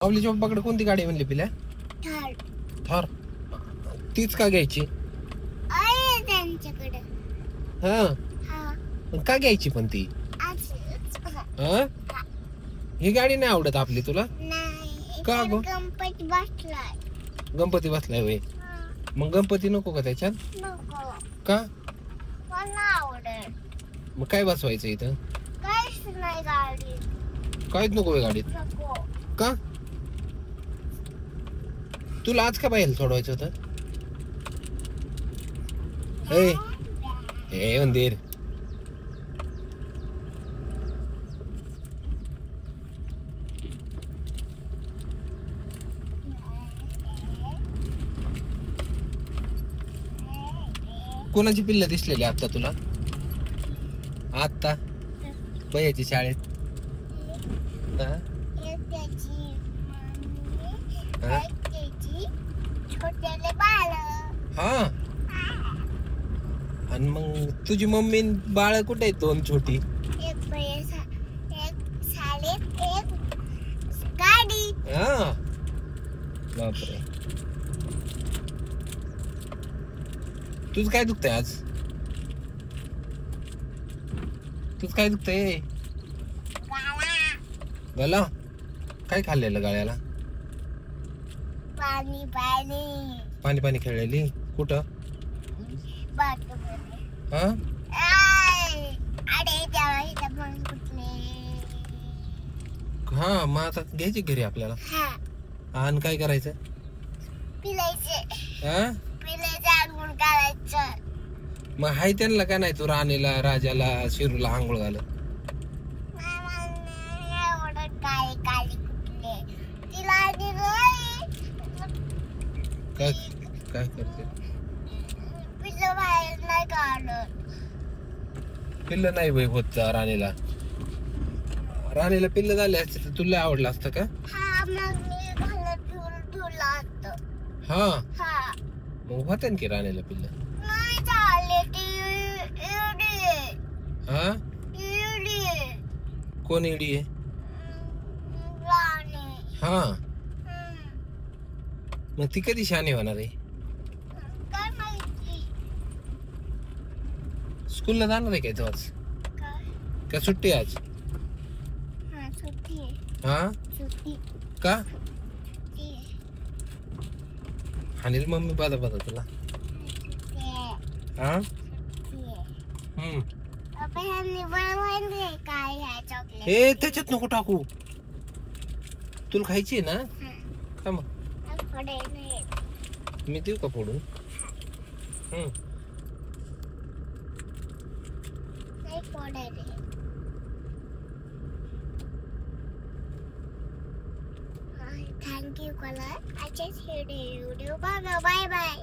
माऊलीच्या पप्पाकडे कोणती गाडी म्हणली पिल्या? थार. तीच का घ्यायची? त्यांच्याकडे. हा, का घ्यायची पण ती? ही गाडी नाही आवडत आपली तुला? का गो? गणपती बसलाय. गणपती बसलाय होय. मग गणपती नको का त्याच्यात? नको. का? मला आवडेल. मग काय बसवायचं इथं? काहीच नाही गाडीत. काहीच नको गाडीत. नको. का? तुला आज का बाहेर सोडवायचं होतं? ए मंदिर. कोणाची पिल्ल दिसलेली आता तुला? आता बयाची शाळेत? हा? हा. आणि मग तुझी मम्मी बाळ कुठे आहेत दोन छोटी? एक शाळेत, एक गाडी. हा, बापरे. तुझं काय दुखतंय आज? तुझं काय दुखतंय? गला. काय खाल्लेलं गळ्याला? पाणी पाणी. पाणी पाणी खेळलेली कुठं? बाथरूममध्ये. हा? अरे तेव्हा इथं पण कुठले. हा, मग आता घ्यायची घरी आपल्याला. हा. आणि काय करायचं? पिलायचे. हा? पिलायचं आंघोळ करायचं. मग हाय त्यांना का नाही तू राणीला, राजाला, शिरूला आंघोळ घाल? काळी काळी कुठले तिला काय काय करते? पिल्लं बाहेर नाही काढत. पिल्ल नाही बाई होत राणीला. राणीला पिल्ल झाले असते तर तुला आवडलं असतं का? हा, मग मी घालत ठेवलं असतं. हा, हा. मग होते ना की राणीला पिल्ल. नाही झाले ती इडी आहे. हा? इडी आहे. कोण इडी आहे? राणी. हा, मग ती कधी शहाणी होणार आहे? काय माहिती. स्कूलला जाणार आहे काय तू आज? काय? का सुट्टी आज? हा, सुट्टी आहे. हा? सुट्टी. का? सुट्टी आहे. आणि मम्मी बाधा बाधा तुला? सुट्टी आहे. हा? सुट्टी आहे. पप्पा ह्यांनी बनवले काय ह्या चॉकलेट? हे त्याच्यात नको टाकू. तुला खायची आहे ना? का मग? पुढे नाही. मी देऊ का फोडून? नाही पुढे रे. Thank you, Color. I just heard a video. Bye bye.